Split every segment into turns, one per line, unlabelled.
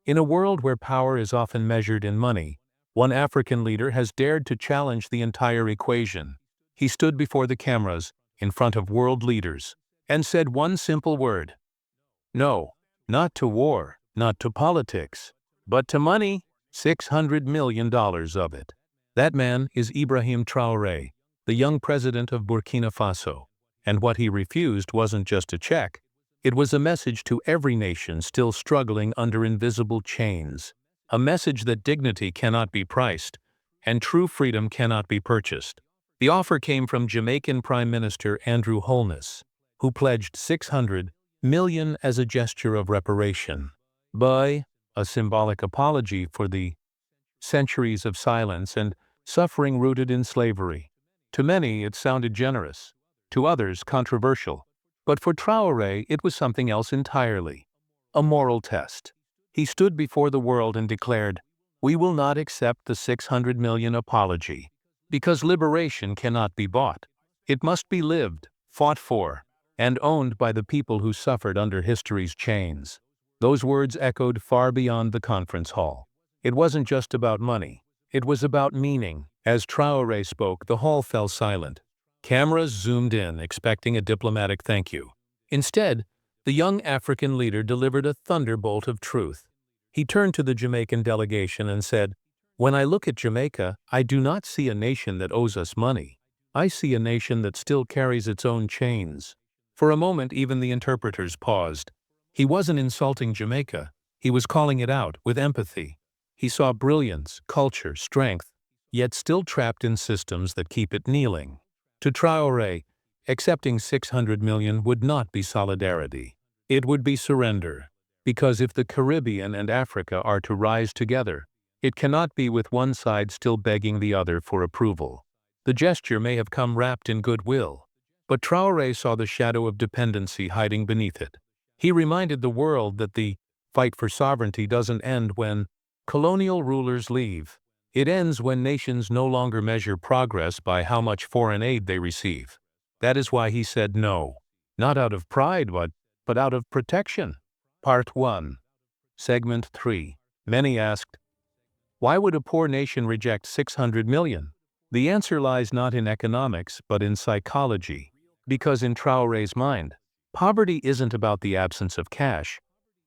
In a world where power is often measured in money, one African leader has dared to challenge the entire equation. He stood before the cameras, in front of world leaders, and said one simple word: no, not to war, not to politics, but to money, $600 million of it. That man is Ibrahim Traoré, the young president of Burkina Faso. And what he refused wasn't just a check. It was a message to every nation still struggling under invisible chains. A message that dignity cannot be priced, and true freedom cannot be purchased. The offer came from Jamaican Prime Minister Holness, who pledged $600 million as a gesture of reparation, by a symbolic apology for the centuries of silence and suffering rooted in slavery. To many, it sounded generous. To others, controversial. But for Traoré, it was something else entirely. A moral test. He stood before the world and declared, "We will not accept the $600 million apology, because liberation cannot be bought. It must be lived, fought for, and owned by the people who suffered under history's chains." Those words echoed far beyond the conference hall. It wasn't just about money. It was about meaning. As Traoré spoke, the hall fell silent. Cameras zoomed in, expecting a diplomatic thank you. Instead, the young African leader delivered a thunderbolt of truth. He turned to the Jamaican delegation and said, "When I look at Jamaica, I do not see a nation that owes us money. I see a nation that still carries its own chains." For a moment, even the interpreters paused. He wasn't insulting Jamaica. He was calling it out with empathy. He saw brilliance, culture, strength, yet still trapped in systems that keep it kneeling. To Traoré, accepting $600 million would not be solidarity. It would be surrender. Because if the Caribbean and Africa are to rise together, it cannot be with one side still begging the other for approval. The gesture may have come wrapped in goodwill, but Traoré saw the shadow of dependency hiding beneath it. He reminded the world that the fight for sovereignty doesn't end when colonial rulers leave. It ends when nations no longer measure progress by how much foreign aid they receive. That is why he said no, not out of pride, but out of protection. Part 1. Segment 3. Many asked, why would a poor nation reject $600 million? The answer lies not in economics, but in psychology. Because in Traoré's mind, poverty isn't about the absence of cash.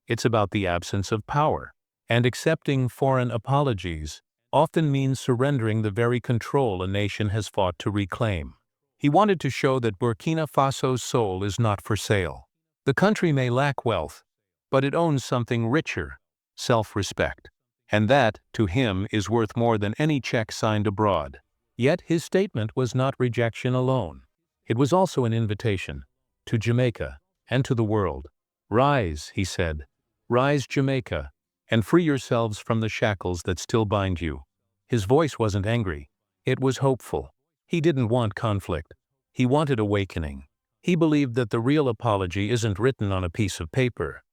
It's about the absence of power. And accepting foreign apologies often means surrendering the very control a nation has fought to reclaim. He wanted to show that Burkina Faso's soul is not for sale. The country may lack wealth, but it owns something richer: self-respect. And that, to him, is worth more than any check signed abroad. Yet his statement was not rejection alone. It was also an invitation to Jamaica and to the world. "Rise," he said, "rise, Jamaica, and free yourselves from the shackles that still bind you." His voice wasn't angry. It was hopeful. He didn't want conflict. He wanted awakening. He believed that the real apology isn't written on a piece of paper.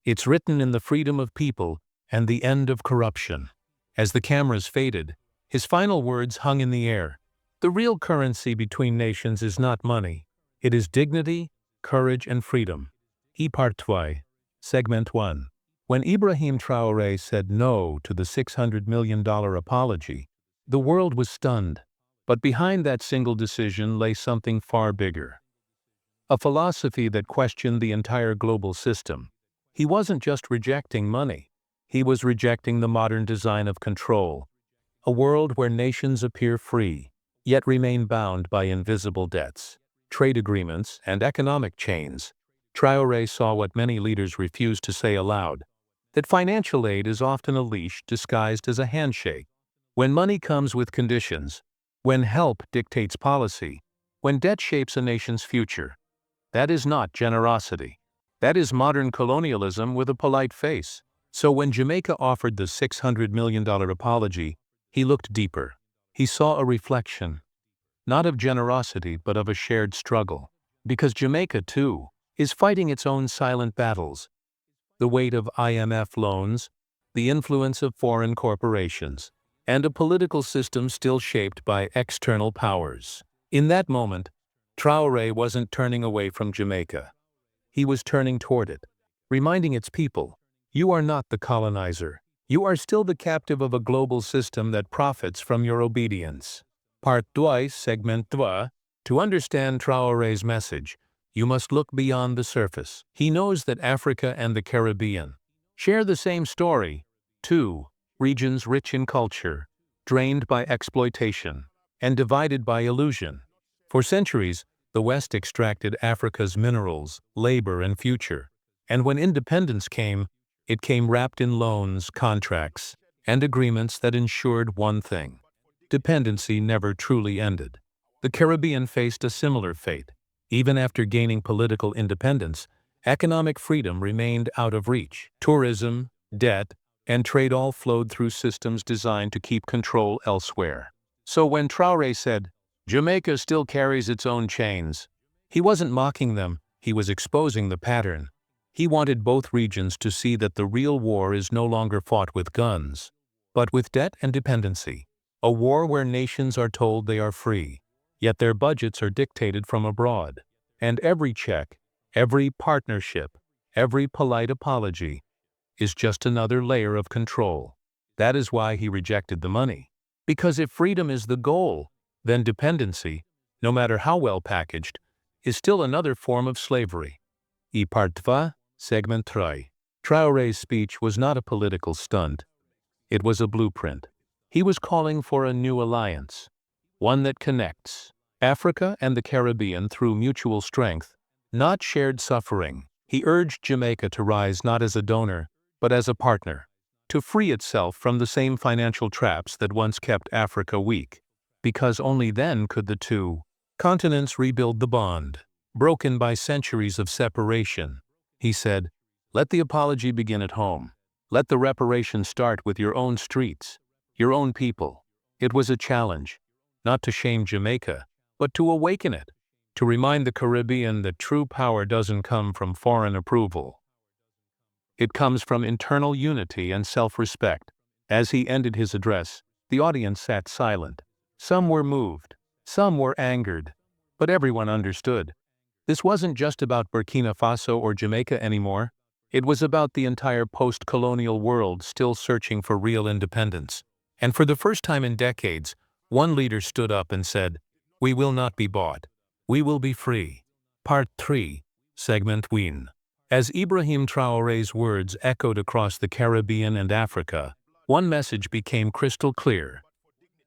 It's written in the freedom of people and the end of corruption. As the cameras faded, his final words hung in the air. The real currency between nations is not money. It is dignity, courage, and freedom. Part 2. Segment 1. When Ibrahim Traoré said no to the $600 million apology, the world was stunned. But behind that single decision lay something far bigger. A philosophy that questioned the entire global system. He wasn't just rejecting money. He was rejecting the modern design of control. A world where nations appear free, yet remain bound by invisible debts, trade agreements, and economic chains. Traoré saw what many leaders refuse to say aloud: that financial aid is often a leash disguised as a handshake. When money comes with conditions, when help dictates policy, when debt shapes a nation's future, that is not generosity. That is modern colonialism with a polite face. So when Jamaica offered the $600 million apology, he looked deeper. He saw a reflection, not of generosity, but of a shared struggle. Because Jamaica, too, is fighting its own silent battles. The weight of IMF loans, the influence of foreign corporations, and a political system still shaped by external powers. In that moment, Traoré wasn't turning away from Jamaica. He was turning toward it, reminding its people, You are not the colonizer. You are still the captive of a global system that profits from your obedience. Part 2, Segment 2. To understand Traoré's message, you must look beyond the surface. He knows that Africa and the Caribbean share the same story. 2 regions rich in culture, drained by exploitation, and divided by illusion. For centuries, the West extracted Africa's minerals, labor, and future. And when independence came, it came wrapped in loans, contracts, and agreements that ensured one thing: dependency never truly ended. The Caribbean faced a similar fate. Even after gaining political independence, economic freedom remained out of reach. Tourism, debt, and trade all flowed through systems designed to keep control elsewhere. So when Traoré said, "Jamaica still carries its own chains," he wasn't mocking them, he was exposing the pattern. He wanted both regions to see that the real war is no longer fought with guns, but with debt and dependency. A war where nations are told they are free, yet their budgets are dictated from abroad. And every check, every partnership, every polite apology is just another layer of control. That is why he rejected the money. Because if freedom is the goal, then dependency, no matter how well packaged, is still another form of slavery. Part 2, Segment 3. Traoré's speech was not a political stunt. It was a blueprint. He was calling for a new alliance, one that connects Africa and the Caribbean through mutual strength, not shared suffering. He urged Jamaica to rise not as a donor, but as a partner, to free itself from the same financial traps that once kept Africa weak, because only then could the two continents rebuild the bond, broken by centuries of separation. He said, "Let the apology begin at home. Let the reparation start with your own streets, your own people." It was a challenge, not to shame Jamaica, but to awaken it, to remind the Caribbean that true power doesn't come from foreign approval. It comes from internal unity and self-respect. As he ended his address, the audience sat silent. Some were moved, some were angered, but everyone understood. This wasn't just about Burkina Faso or Jamaica anymore. It was about the entire post-colonial world still searching for real independence. And for the first time in decades, one leader stood up and said, "We will not be bought. We will be free." Part 3, Segment 1. As Ibrahim Traoré's words echoed across the Caribbean and Africa, one message became crystal clear.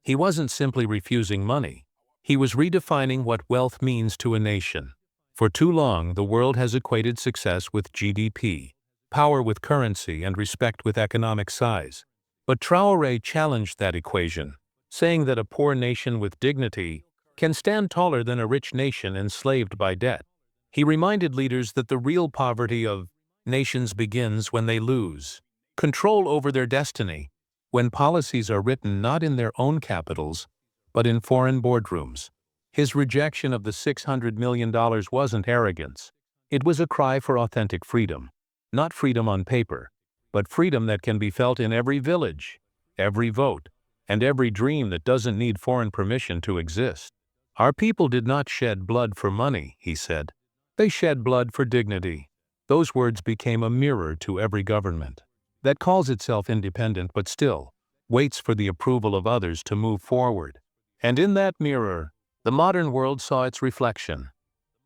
He wasn't simply refusing money. He was redefining what wealth means to a nation. For too long, the world has equated success with GDP, power with currency, and respect with economic size. But Traoré challenged that equation, saying that a poor nation with dignity can stand taller than a rich nation enslaved by debt. He reminded leaders that the real poverty of nations begins when they lose control over their destiny, when policies are written not in their own capitals, but in foreign boardrooms. His rejection of the $600 million wasn't arrogance. It was a cry for authentic freedom. Not freedom on paper, but freedom that can be felt in every village, every vote, and every dream that doesn't need foreign permission to exist. Our people did not shed blood for money, he said. They shed blood for dignity. Those words became a mirror to every government that calls itself independent but still waits for the approval of others to move forward. And in that mirror, the modern world saw its reflection.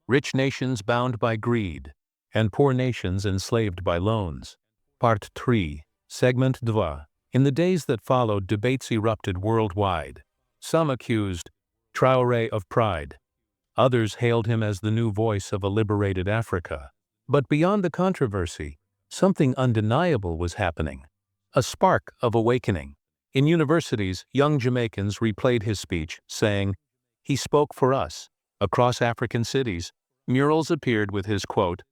Rich nations bound by greed, and poor nations enslaved by loans. Part 3, Segment 2. In the days that followed, debates erupted worldwide. Some accused Traoré of pride. Others hailed him as the new voice of a liberated Africa. But beyond the controversy, something undeniable was happening. A spark of awakening. In universities, young Jamaicans replayed his speech, saying, "He spoke for us." Across African cities, murals appeared with his quote,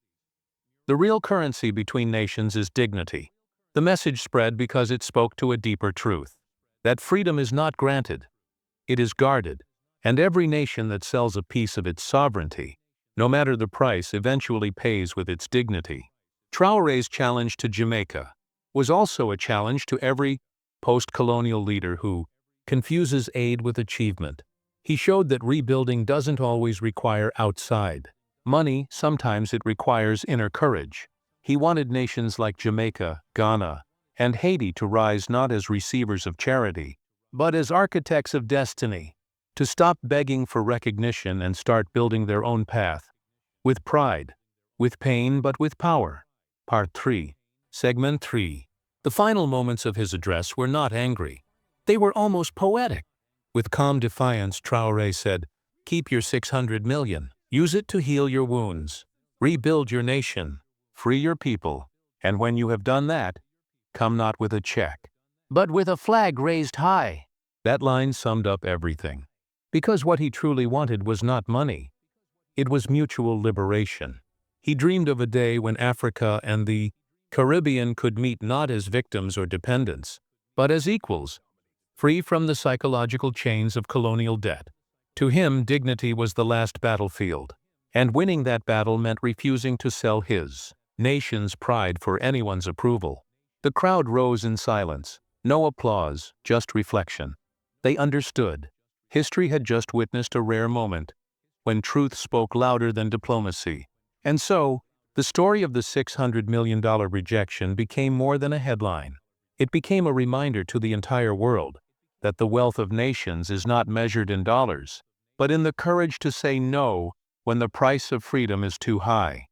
"The real currency between nations is dignity." The message spread because it spoke to a deeper truth, that freedom is not granted, it is guarded, and every nation that sells a piece of its sovereignty, no matter the price, eventually pays with its dignity. Traoré's challenge to Jamaica was also a challenge to every post-colonial leader who confuses aid with achievement. He showed that rebuilding doesn't always require outside money, sometimes it requires inner courage. He wanted nations like Jamaica, Ghana, and Haiti to rise not as receivers of charity, but as architects of destiny, to stop begging for recognition and start building their own path, with pride, with pain but with power. Part 3. Segment 3. The final moments of his address were not angry. They were almost poetic. With calm defiance, Traore said, "Keep your 600 million. Use it to heal your wounds. Rebuild your nation. Free your people. And when you have done that, come not with a check, but with a flag raised high." That line summed up everything. Because what he truly wanted was not money. It was mutual liberation. He dreamed of a day when Africa and the Caribbean could meet not as victims or dependents, but as equals, free from the psychological chains of colonial debt. To him, dignity was the last battlefield, and winning that battle meant refusing to sell his nation's pride for anyone's approval. The crowd rose in silence, no applause, just reflection. They understood. History had just witnessed a rare moment, when truth spoke louder than diplomacy. And so, the story of the $600 million rejection became more than a headline. It became a reminder to the entire world that the wealth of nations is not measured in dollars, but in the courage to say no when the price of freedom is too high.